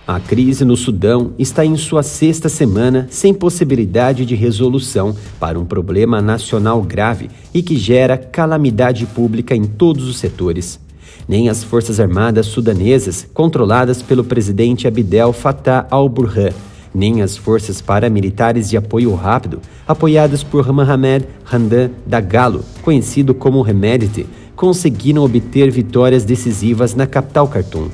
A crise no Sudão está em sua 6ª semana sem possibilidade de resolução para um problema nacional grave e que gera calamidade pública em todos os setores. Nem as Forças Armadas sudanesas, controladas pelo presidente Abdel Fattah al-Burhan, nem as forças paramilitares de apoio rápido, apoiadas por Mohamed Hamdan Dagalo, conhecido como Hemedti, conseguiram obter vitórias decisivas na capital Khartoum.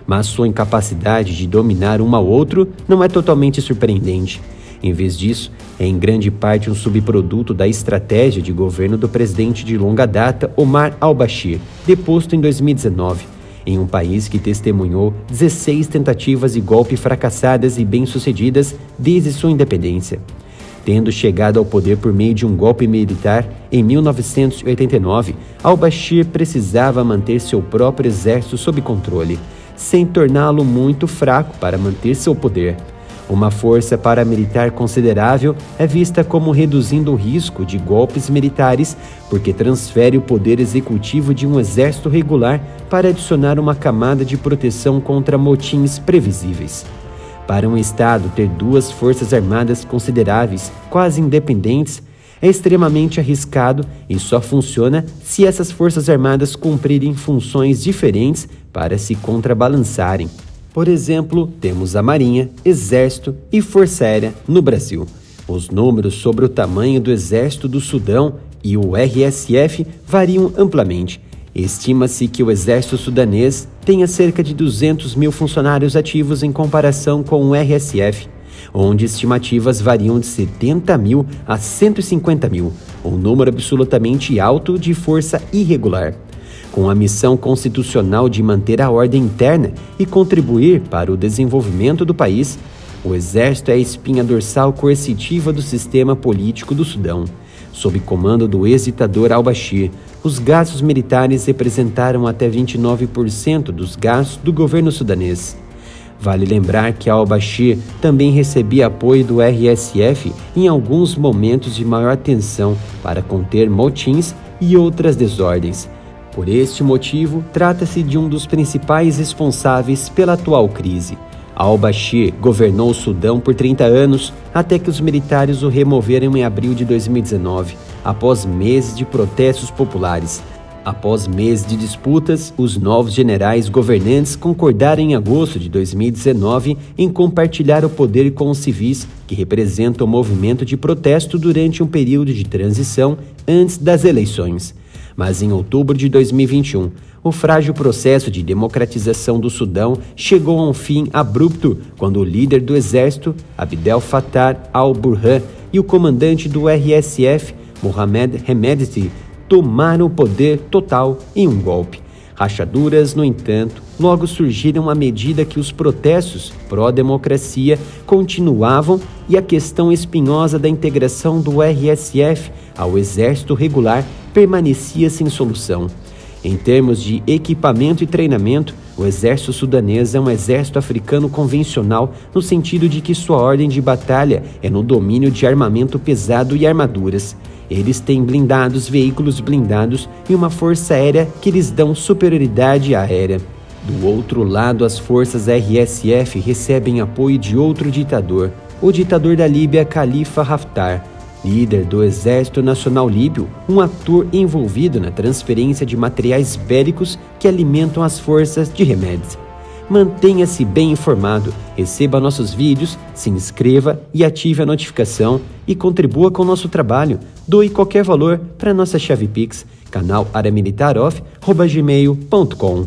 Mas sua incapacidade de dominar um ao outro não é totalmente surpreendente. Em vez disso, é em grande parte um subproduto da estratégia de governo do presidente de longa data Omar al-Bashir, deposto em 2019, em um país que testemunhou 16 tentativas de golpe fracassadas e bem-sucedidas desde sua independência. Tendo chegado ao poder por meio de um golpe militar em 1989, al-Bashir precisava manter seu próprio exército sob controle, sem torná-lo muito fraco para manter seu poder. Uma força paramilitar considerável é vista como reduzindo o risco de golpes militares, porque transfere o poder executivo de um exército regular para adicionar uma camada de proteção contra motins previsíveis. Para um Estado ter duas forças armadas consideráveis, quase independentes, é extremamente arriscado e só funciona se essas forças armadas cumprirem funções diferentes para se contrabalançarem. Por exemplo, temos a Marinha, Exército e Força Aérea no Brasil. Os números sobre o tamanho do Exército do Sudão e o RSF variam amplamente. Estima-se que o Exército sudanês tenha cerca de 200 mil funcionários ativos em comparação com o RSF, onde estimativas variam de 70 mil a 150 mil, um número absolutamente alto de força irregular. Com a missão constitucional de manter a ordem interna e contribuir para o desenvolvimento do país, o Exército é a espinha dorsal coercitiva do sistema político do Sudão. Sob comando do ex-ditador al-Bashir, os gastos militares representaram até 29% dos gastos do governo sudanês. Vale lembrar que al-Bashir também recebia apoio do RSF em alguns momentos de maior tensão para conter motins e outras desordens. Por este motivo, trata-se de um dos principais responsáveis pela atual crise. Al-Bashir governou o Sudão por 30 anos, até que os militares o removeram em abril de 2019, após meses de protestos populares. Após meses de disputas, os novos generais governantes concordaram em agosto de 2019 em compartilhar o poder com os civis, que representam o movimento de protesto durante um período de transição antes das eleições. Mas em outubro de 2021, o frágil processo de democratização do Sudão chegou a um fim abrupto quando o líder do exército, Abdel Fattah al-Burhan, e o comandante do RSF, Mohamed Hemedti, tomaram o poder total em um golpe. Rachaduras, no entanto, logo surgiram à medida que os protestos pró-democracia continuavam e a questão espinhosa da integração do RSF ao exército regular permanecia sem solução. Em termos de equipamento e treinamento, o exército sudanês é um exército africano convencional no sentido de que sua ordem de batalha é no domínio de armamento pesado e armaduras. Eles têm blindados, veículos blindados e uma força aérea que lhes dão superioridade aérea. Do outro lado, as forças RSF recebem apoio de outro ditador, o ditador da Líbia Khalifa Haftar, líder do Exército Nacional Líbio, um ator envolvido na transferência de materiais bélicos que alimentam as forças de Hemedti. Mantenha-se bem informado, receba nossos vídeos, se inscreva e ative a notificação e contribua com o nosso trabalho. Doe qualquer valor para nossa chave Pix, canal@aramilitaroff@gmail.com.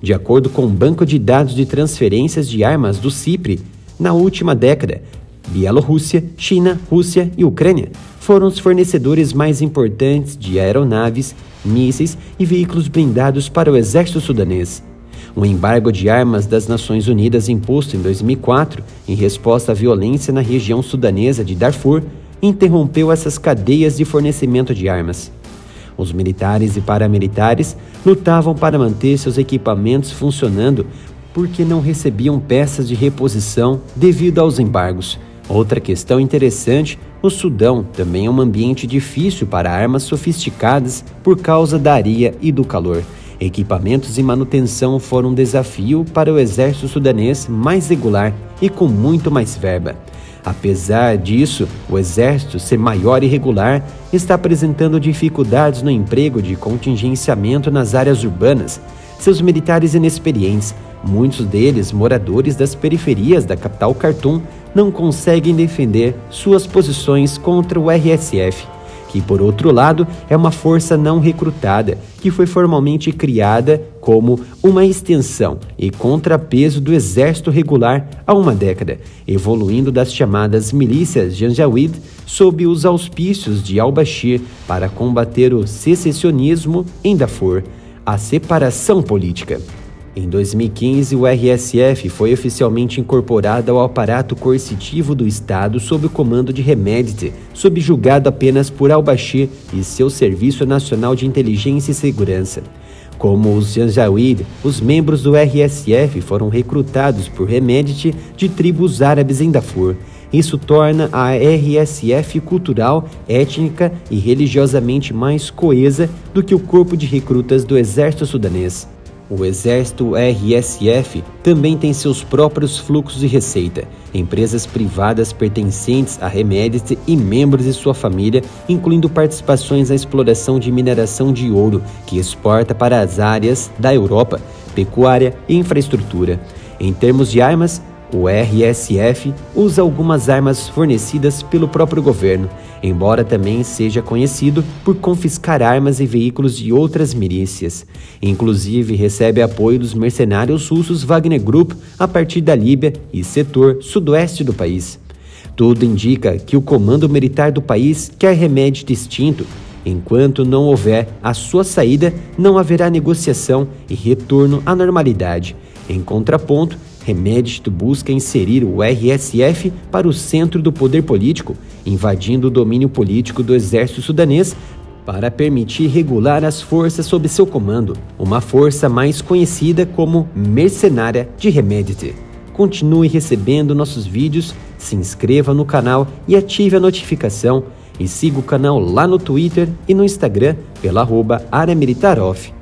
De acordo com o Banco de Dados de Transferências de Armas do CIPRE, na última década, Bielorrússia, China, Rússia e Ucrânia foram os fornecedores mais importantes de aeronaves, mísseis e veículos blindados para o exército sudanês. Um embargo de armas das Nações Unidas imposto em 2004, em resposta à violência na região sudanesa de Darfur, interrompeu essas cadeias de fornecimento de armas. Os militares e paramilitares lutavam para manter seus equipamentos funcionando porque não recebiam peças de reposição devido aos embargos. Outra questão interessante, o Sudão também é um ambiente difícil para armas sofisticadas por causa da areia e do calor. Equipamentos e manutenção foram um desafio para o exército sudanês mais regular e com muito mais verba. Apesar disso, o exército ser maior e regular está apresentando dificuldades no emprego de contingenciamento nas áreas urbanas. Seus militares inexperientes, muitos deles moradores das periferias da capital Khartoum, não conseguem defender suas posições contra o RSF, que, por outro lado, é uma força não recrutada, que foi formalmente criada como uma extensão e contrapeso do exército regular há uma década, evoluindo das chamadas milícias Janjaweed sob os auspícios de al-Bashir para combater o secessionismo em Darfur, a separação política. Em 2015, o RSF foi oficialmente incorporado ao aparato coercitivo do Estado sob o comando de Hemedti, subjugado apenas por al-Bashir e seu Serviço Nacional de Inteligência e Segurança. Como os Janjaweed, os membros do RSF foram recrutados por Hemedti de tribos árabes em Darfur. Isso torna a RSF cultural, étnica e religiosamente mais coesa do que o corpo de recrutas do exército sudanês. O exército RSF também tem seus próprios fluxos de receita. Empresas privadas pertencentes a Hemedti e membros de sua família, incluindo participações na exploração de mineração de ouro, que exporta para as áreas da Europa, pecuária e infraestrutura. Em termos de armas, o RSF usa algumas armas fornecidas pelo próprio governo, embora também seja conhecido por confiscar armas e veículos de outras milícias. Inclusive, recebe apoio dos mercenários russos Wagner Group a partir da Líbia e setor sudoeste do país. Tudo indica que o comando militar do país quer Hemedti extinto. Enquanto não houver a sua saída, não haverá negociação e retorno à normalidade. Em contraponto, Hemedti busca inserir o RSF para o centro do poder político, invadindo o domínio político do exército sudanês para permitir regular as forças sob seu comando, uma força mais conhecida como mercenária de Hemedti. Continue recebendo nossos vídeos, se inscreva no canal e ative a notificação, e siga o canal lá no Twitter e no Instagram pela @AreaMilitarOff.